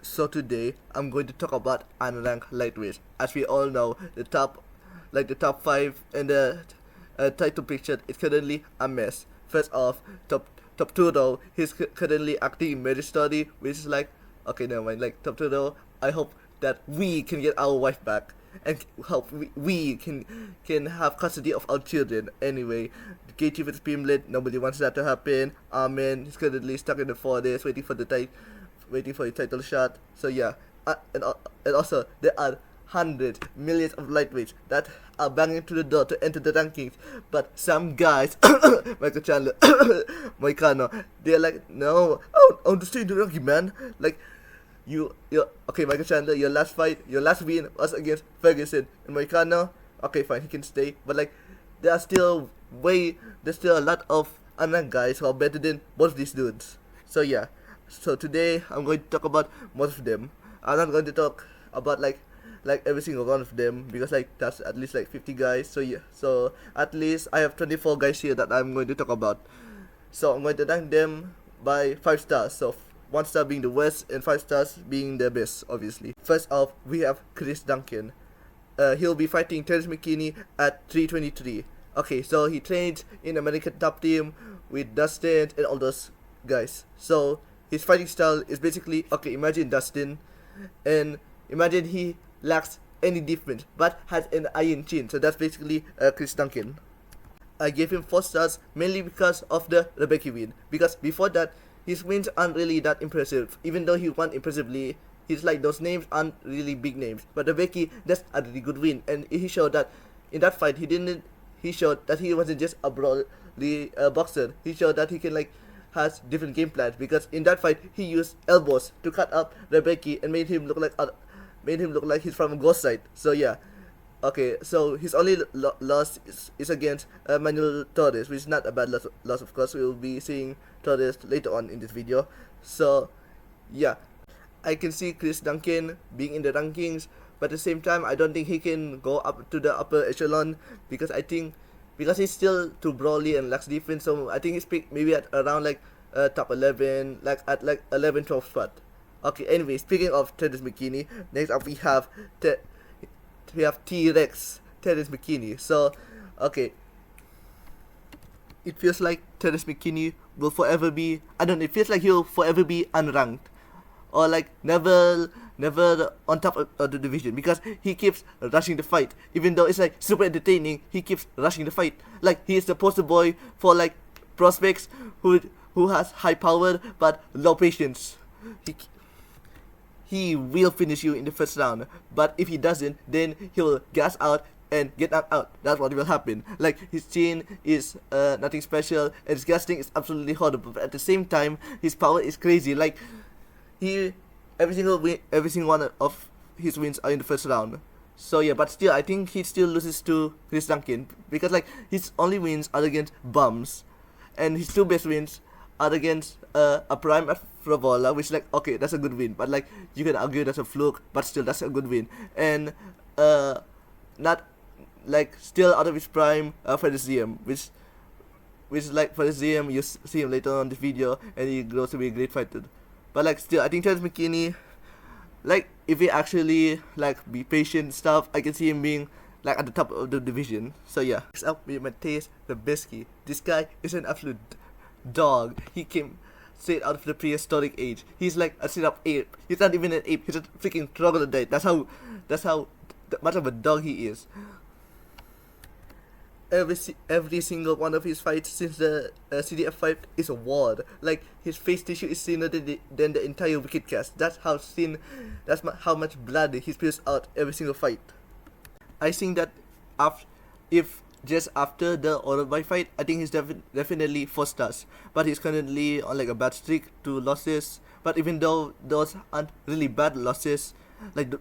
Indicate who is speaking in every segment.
Speaker 1: So today I'm going to talk about unranked lightweights. As we all know, the top five in the title picture is currently a mess. First off, top two though, he's currently acting in marriage story, which is like, okay, never mind. Like top two though, I hope that we can get our wife back and hope we can have custody of our children. Anyway, the K-Chief is Pimlet. Nobody wants that to happen. Amen. He's currently stuck in the forest, waiting for a title shot. So yeah, and also there are hundreds, millions of lightweights that are banging to the door to enter the rankings. But some guys, Michael Chandler, Moicano, they're like, no, I want to stay in the ranking, man. Like, you okay, Michael Chandler, your last win was against Ferguson and Moicano. Okay, fine, he can stay. But like, there's still a lot of unranked guys who are better than both of these dudes. So yeah. So today I'm going to talk about most of them. I'm not going to talk about like every single one of them because like that's at least like 50 guys. So yeah, so at least I have 24 guys here that I'm going to talk about. So I'm going to rank them by 5 stars. So 1 star being the worst and 5 stars being the best, obviously. First off, we have Chris Duncan. He'll be fighting Terrence McKinney at 323. Okay, so he trains in American Top Team with Dustin and all those guys. So his fighting style is basically, okay, imagine Dustin, and imagine he lacks any defense, but has an iron chin. So that's basically Chris Duncan. I gave him 4 stars mainly because of the Rebecca win. Because before that, his wins aren't really that impressive. Even though he won impressively, he's like, those names aren't really big names. But Rebecca, that's a really good win. And he showed that in that fight, he showed that he wasn't just a brawly boxer. He showed that he can has different game plans, because in that fight he used elbows to cut up Rebecca and made him look like he's from a ghost side. So yeah, okay. So his only loss is against Manuel Torres, which is not a bad loss. Of course, we will be seeing Torres later on in this video. So yeah, I can see Chris Duncan being in the rankings, but at the same time, I don't think he can go up to the upper echelon because he's still too brawly and lacks defense. So I think he's picked maybe at around top 11, at 11, 12 spot. Okay, anyway, speaking of Terrence McKinney, next up we have T-Rex Terrence McKinney. So okay, it feels like Terrence McKinney will forever be, it feels like he'll forever be unranked, or never on top of the division, because he keeps rushing the fight. Even though it's super entertaining, he keeps rushing the fight. He is the poster boy for prospects who has high power but low patience. He will finish you in the first round, but if he doesn't, then he'll gas out and get knocked out. That's what will happen. His chin is nothing special, and his gassing is absolutely horrible, but at the same time his power is crazy. Every single one of his wins are in the first round. So yeah, but still, I think he still loses to Chris Duncan, because his only wins are against bums, and his 2 best wins are against a prime Fravola, which okay, that's a good win, but you can argue that's a fluke, but still that's a good win. And not still out of his prime Fedeziem, which Fedeziem, you see him later on this video, and he grows to be a great fighter. But still, I think Terrence McKinney, if he actually be patient and stuff, I can see him being at the top of the division. So yeah. Next up, we have Mateusz Rebecki. This guy is an absolute dog. He came straight out of the prehistoric age. He's like a straight up ape. He's not even an ape. He's a freaking troglodyte. That's how much of a dog he is. Every single one of his fights since the CDF fight is a war. His face tissue is thinner than the entire Wicked cast. That's how thin. That's how much blood he spills out every single fight. I think that if just after the Orobai fight, I think he's definitely 4 stars. But he's currently on a bad streak, 2 losses. But even though those aren't really bad losses,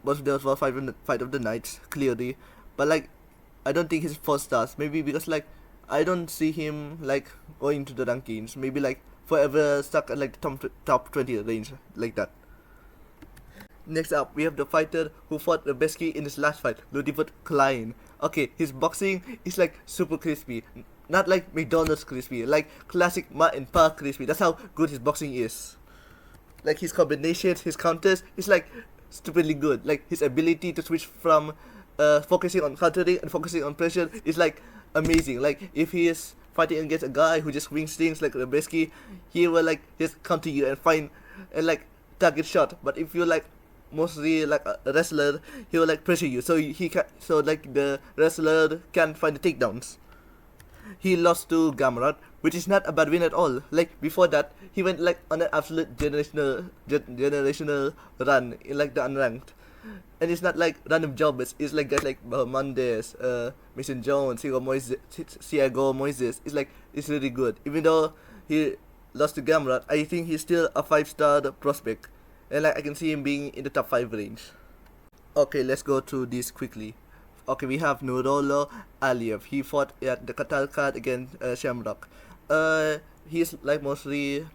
Speaker 1: most of those were fight of the nights, clearly. But I don't think he's 4 stars. Maybe because I don't see him going to the rankings. Maybe forever stuck at the top 20 range like that. Next up, we have the fighter who fought Rebecki in his last fight, Ludwig Klein. Okay, his boxing is super crispy. Not McDonald's crispy, classic Ma and Pa crispy. That's how good his boxing is. like his combinations, his counters is like stupidly good. Like his ability to switch from focusing on countering and focusing on pressure is like amazing. Like if he is fighting against a guy who just wings things like Rebesky, he will like just come to you and find and like target shot. But if you like mostly like a wrestler, he will like pressure you, so he can, so like the wrestler can find the takedowns. He lost to Gamrot, which is not a bad win at all. Like before that, he went like on an absolute generational run in like the unranked, and it's not like random jobbers. It's like guys like Mendes, Mason Jones, Thiago Moises. It's like it's really good. Even though he lost to Gamrot, I think he's still a 5-star prospect, and like I can see him being in the top 5 range. Okay, let's go through this quickly. Okay, we have Nurolo Aliyev. He fought at the Qatar card against Shamrock. He's like mostly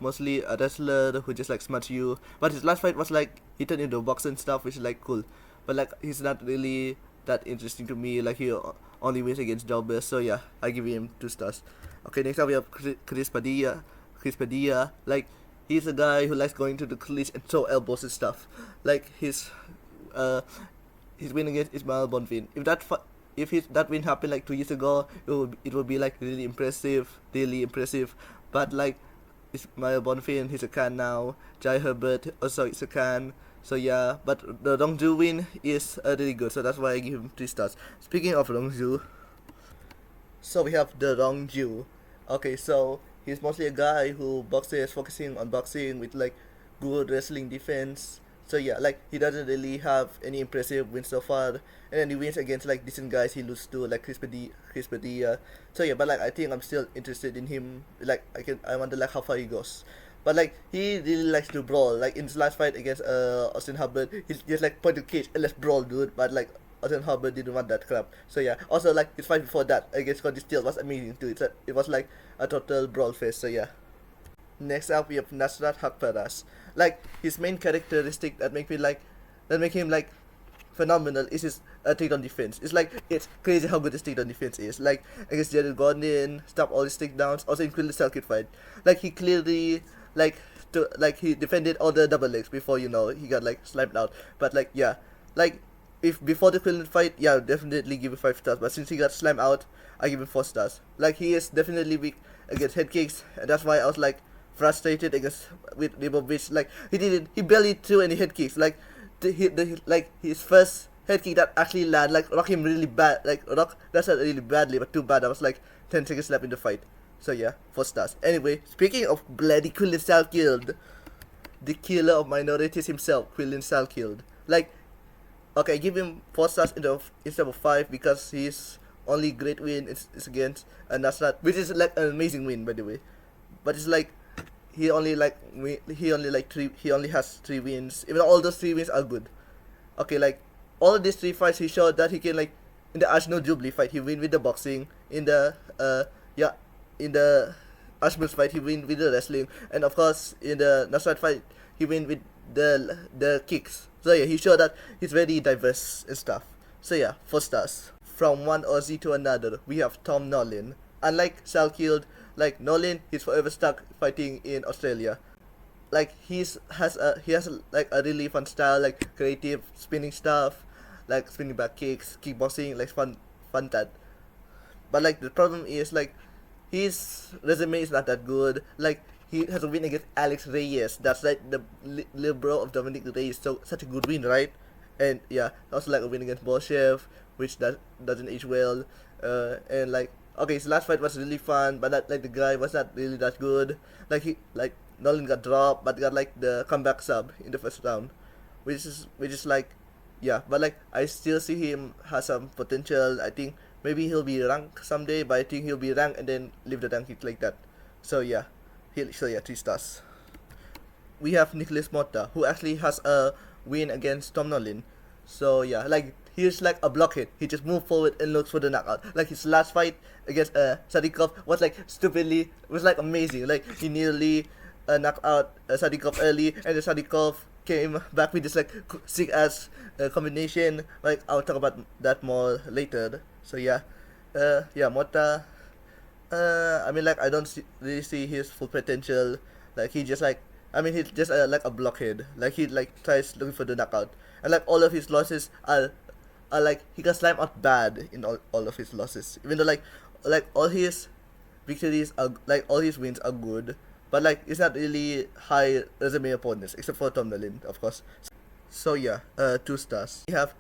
Speaker 1: a wrestler who just like smash you. But his last fight was like he turned into boxing and stuff, which is like cool. But like he's not really that interesting to me. Like he only wins against jobbers. So yeah, I give him 2 stars. Okay, next up we have Chris Padilla. Chris Padilla, like he's a guy who likes going to the clinch and throw elbows and stuff. Like his win against Ismail Bonfim. If that win happened like 2 years ago, it would be like really impressive. But like Ismail Bonfim, he's a can now. Jai Herbert also is a can. So yeah, but the Rongju win is really good. So that's why I give him 3 stars. Speaking of Rongju, so we have the Rongju. Okay, so he's mostly a guy who boxes, focusing on boxing with like good wrestling defense. So yeah, like he doesn't really have any impressive wins so far, and then he wins against like decent guys. He loses to like Chris Padilla. So yeah, but like I think I'm still interested in him. Like I wonder like how far he goes. But like he really likes to brawl. Like in his last fight against Austin Hubbard, he's just like point to cage and let's brawl, dude. But like Austin Hubbard didn't want that crap. So yeah. Also like his fight before that against Cody Steele was amazing too. It was like a total brawl fest. So yeah. Next up we have Nasrat Hakparas. Like his main characteristic that make him like phenomenal is his takedown defense. It's crazy how good his takedown defense is. Like against Jared Gordon, stop all his takedowns. Also including the Selkit fight. Like he clearly he defended all the double legs before he got like slammed out. But like yeah, like if before the Quillen fight, yeah, definitely give him 5 stars. But since he got slammed out, I give him 4 stars. Like he is definitely weak against head kicks, and that's why I was like frustrated against with Leibovich. Like he barely threw any head kicks. Like his first head kick that actually landed like rock him really bad. Like rock that's not really badly, but too bad. I was like 10 seconds left in the fight. So yeah, 4 stars. Anyway, speaking of bloody Quillen Salkilled, the killer of minorities himself, Quillen Salkilled. Like okay, I give him 4 stars instead of 5 because his only great win is against Nasrat, which is like an amazing win by the way. But it's like he only has 3 wins. Even all those 3 wins are good. Okay, like all these 3 fights he showed that he can like in the Arsenal Jubilee fight he win with the boxing, in the Ashmus fight he win with the wrestling, and of course in the Nasrat fight he win with the kicks. So yeah, he showed that he's very diverse and stuff. So yeah, 4 stars. From one Aussie to another, we have Tom Nolan. Unlike Salkilled, like Nolan, he's forever stuck fighting in Australia. Like he has a really fun style, like creative spinning stuff, like spinning back kicks, kickboxing, like fun that. But like the problem is like his resume is not that good. Like he has a win against Alex Reyes. That's like the little bro of Dominic Reyes. So such a good win, right? And yeah, also like a win against Bolshev, which doesn't age well. And like okay, his last fight was really fun, but that like the guy was not really that good. Like Nolan got dropped, but got like the comeback sub in the first round, which is like yeah. But like I still see him has some potential. I think maybe he'll be ranked someday, but I think he'll be ranked and then leave the rank like that. So yeah, 3 stars. We have Nicholas Motta, who actually has a win against Tom Nolan. So yeah, like he's like a blockhead. He just moves forward and looks for the knockout. Like his last fight against Sadikov was like amazing. Like he nearly knocked out Sadikov early, and the Sadikov came back with this like sick ass combination. Like I'll talk about that more later. So yeah, Motta. I mean like I don't really see his full potential. Like he just like I mean, he's just like a blockhead. Like he like tries looking for the knockout, and like all of his losses are like he can slime out bad in all of his losses. Even though like all his victories are like all his wins are good, but like it's not really high resume opponents except for Tom Nalin, of course. So yeah, 2 stars. We have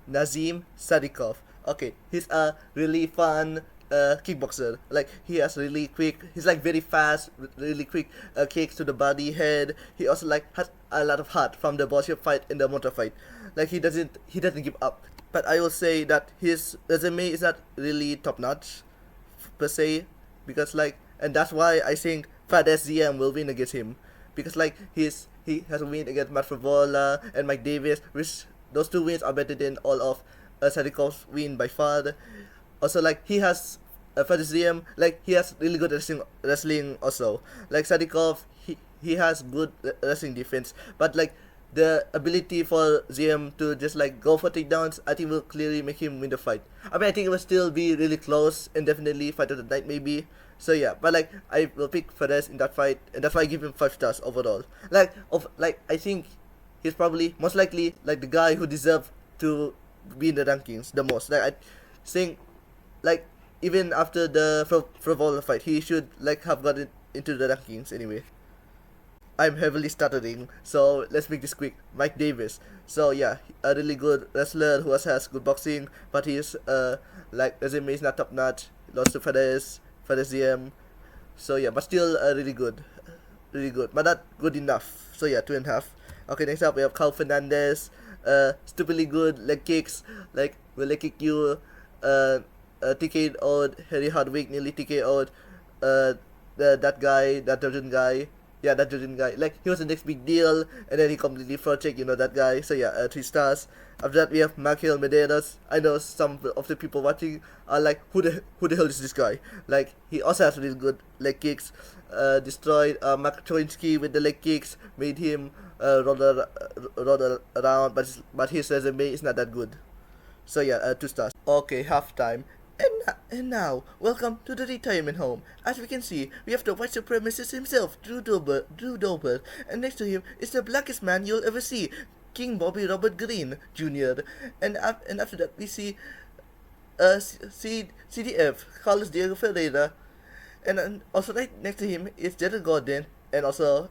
Speaker 1: Nazim Sadikov. Okay, he's a really fun kickboxer. Like he has really quick. He's like very fast, really quick kicks to the body, head. He also like has a lot of heart from the boxing fight and the motor fight. Like he doesn't give up. But I will say that his resume is not really top notch per se, because like, and that's why I think Fat SZM will win against him, because like he has a win against Matt Favola and Mike Davis, which those 2 wins are better than all of Sadikov's win by far. Also like he has Fat SZM, like he has really good wrestling also. Like Sadikov, he has good wrestling defense, but like the ability for ZM to just like go for takedowns, I think will clearly make him win the fight. I mean, I think it will still be really close and definitely fight of the night maybe. So yeah, but like I will pick Perez in that fight, and that's why I give him 5 stars overall. Like I think he's probably most likely like the guy who deserves to be in the rankings the most. Like I think like even after the Frivola fight, he should like have gotten into the rankings anyway. I'm heavily stuttering, so let's make this quick. Mike Davis. So yeah, a really good wrestler who also has good boxing, but his like resume is not top notch. Lost to Fedez ZM. So yeah, but still really good, but not good enough. So yeah, 2.5. Okay, next up we have Carl Fernandez. Stupidly good leg kicks. Like will leg kick you. TK'd out Harry Hardwick, nearly TK'd that guy, that Georgian guy. Yeah, that Georgian guy. Like, he was the next big deal, and then he completely fraud checked, that guy. So yeah, 3 stars. After that, we have Michael Medeiros. I know some of the people watching are like, who the hell is this guy? Like, he also has really good leg kicks. Destroyed Mark Choinsky with the leg kicks, made him roll around, but his resume is not that good. So yeah, 2 stars. Okay, halftime. And now, welcome to the retirement home. As we can see, we have the white supremacist himself, Drew Dober, and next to him is the blackest man you'll ever see, King Bobby Robert Green Jr. And after that, we see CDF, Carlos Diego Ferreira, and also right next to him is Jared Gordon and also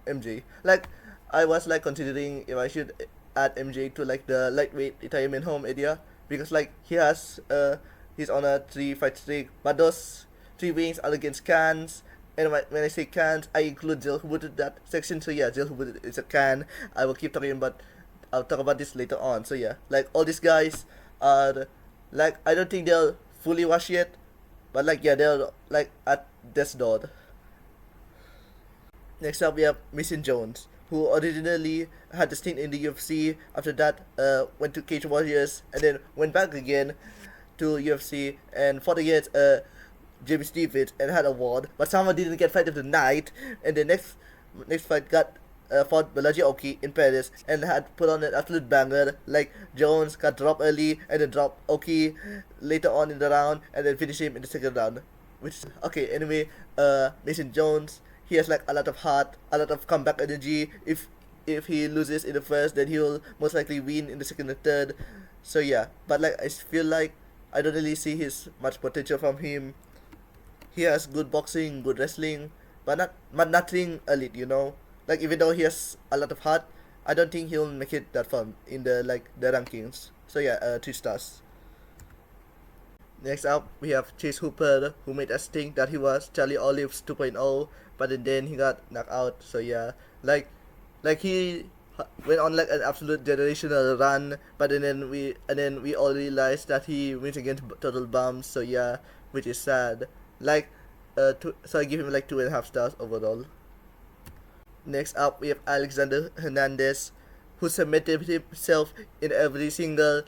Speaker 1: MJ. Like, I was like considering if I should add MJ to like the lightweight retirement home area, because like he's on a 3-fight streak, but those 3 wins are against Cans. And when I say Cans, I include Jill Hubert in that section. So yeah, Jill Hubert is a Can. I will keep talking about, I'll talk about this later on. So yeah, like all these guys are like, I don't think they're fully washed yet, but like yeah, they're like at death's door. Next up we have Mason Jones, who originally had a stint in the UFC. After that, went to Cage Warriors and then went back again to UFC and fought against James Stevens and had a award, but somehow didn't get fight of the night. And the next fight got fought Balaji Oki in Paris and had put on an absolute banger. Like Jones got dropped early and then dropped Oki later on in the round and then finished him in the second round. Which okay, anyway, Mason Jones, he has like a lot of heart, a lot of comeback energy. If he loses in the first, then he'll most likely win in the second and third. So yeah, but like I feel like I don't really see much potential from him. He has good boxing, good wrestling, but nothing elite, Like even though he has a lot of heart, I don't think he'll make it that far in the rankings. So yeah, 3 stars. Next up, we have Chase Hooper, who made us think that he was Charlie Olives 2.0, but then he got knocked out. So yeah, like he went on like an absolute generational run, but then we all realized that he wins against total bums. So yeah, which is sad. Like, so I give him like 2.5 stars overall. Next up, we have Alexander Hernandez, who submitted himself in every single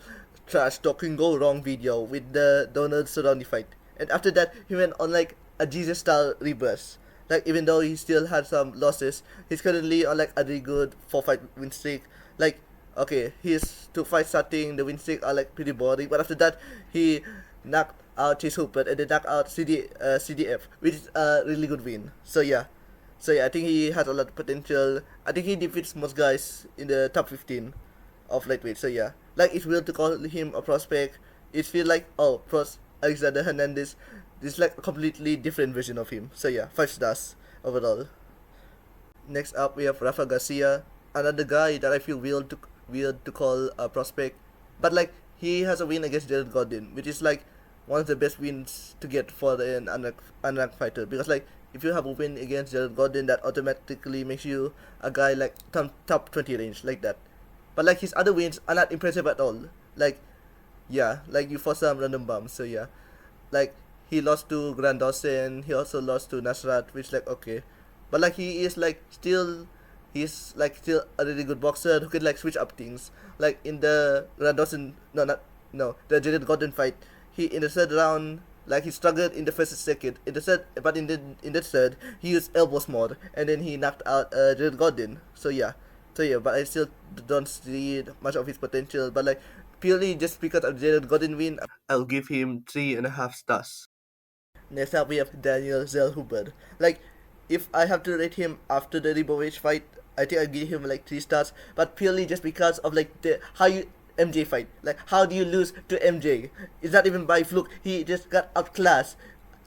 Speaker 1: trash talking go wrong video with the Donald Cerrone fight, and after that he went on like a Jesus style rebirth. Like even though he still had some losses, he's currently on like a really good 4-fight win streak. Like okay, his 2 fights starting the win streak are like pretty boring, but after that he knocked out Chase Hooper and then knocked out CDF, which is a really good win. So yeah, So yeah, I think he has a lot of potential. I think he defeats most guys in the top 15 of lightweight. So yeah, like it's weird to call him a prospect. It feels like oh, pros Alexander Hernandez. This is like a completely different version of him. So yeah, 5 stars overall. Next up, we have Rafa Garcia, another guy that I feel weird to call a prospect, but like he has a win against Jared Gordon, which is like one of the best wins to get for an unranked fighter. Because like if you have a win against Jared Gordon, that automatically makes you a guy like top 20 range like that. But like his other wins are not impressive at all. Like yeah, like you for some random bumps. So yeah, like he lost to Grand Dawson. He also lost to Nasrat, which like okay, but like he is like still he's like still a really good boxer who can like switch up things. Like in the Grand Dawson, no, not no, the Jared Gordon fight, he in the third round. Like he struggled in the first and second. In the third, but in the third, he used elbows more, and then he knocked out Jared Gordon. So yeah, but I still don't see much of his potential. But like purely just because of Jared Gordon win, I'll give him 3.5 stars. Next up, we have Daniel Zellhuber. Like, if I have to rate him after the Ribovich fight, I think I give him like 3 stars. But purely just because of like the how you MJ fight. Like, how do you lose to MJ? It's not even by fluke. He just got outclassed.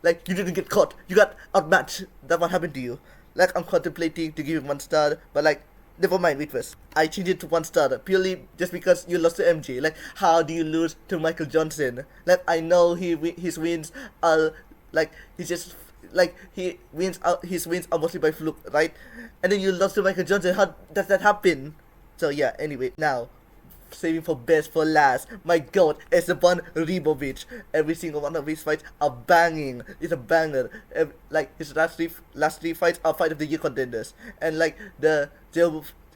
Speaker 1: Like, you didn't get caught. You got outmatched. That's what happened to you. Like, I'm contemplating to give him 1 star, but like, never mind. Wait first. I changed it to 1 star purely just because you lost to MJ. Like, how do you lose to Michael Johnson? Like, I know his wins are like he's just like he wins out. His wins are mostly by fluke, right? And then you lost to Michael Johnson. How does that happen? So yeah. Anyway, now saving for best for last. My god, Esteban Ribovic. Every single one of his fights are banging. It's a banger. Like his last three fights are fight of the year contenders. And like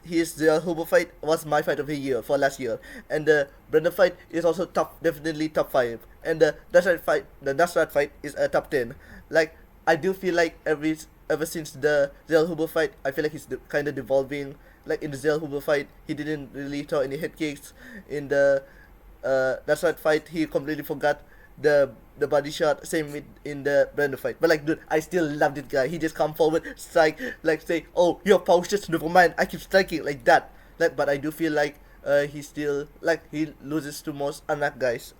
Speaker 1: his Hubo fight was my fight of the year for last year, and the Brendan fight is also definitely top 5, and the Nasrat fight is a top 10. Like I do feel like ever since the Zell Hubo fight, I feel like he's kind of devolving. Like in the Zell Huber fight, he didn't really throw any head kicks. In the that's right fight, he completely forgot the body shot. Same with in the Brandon fight. But like, dude, I still love this guy. He just come forward, strike, like say, "Oh, you're paused, never mind. I keep striking like that." Like, but I do feel like he still like he loses to most unranked guys.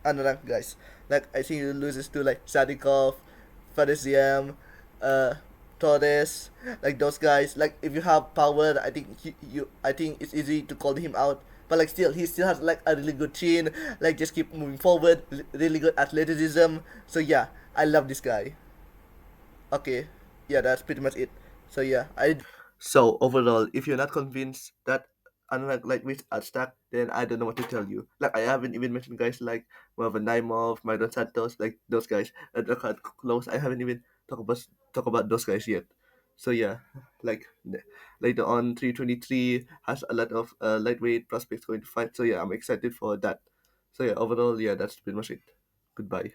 Speaker 1: Like I think he loses to like Sadikov, Fadesiam, uh, Torres, like those guys. Like if you have power, I think I think it's easy to call him out. But like still, he still has like a really good chin. Like just keep moving forward. Really good athleticism. So yeah, I love this guy. Okay, yeah, that's pretty much it. So yeah, I. So overall, if you're not convinced that unlike like which are stuck, then I don't know what to tell you. Like I haven't even mentioned guys like Marvin Naimov, Myron Santos, like those guys. And look at close. I haven't even talk about those guys yet. So yeah, like later on, 323 has a lot of lightweight prospects going to fight. So yeah, I'm excited for that. So yeah, overall, yeah, that's pretty much it. Goodbye.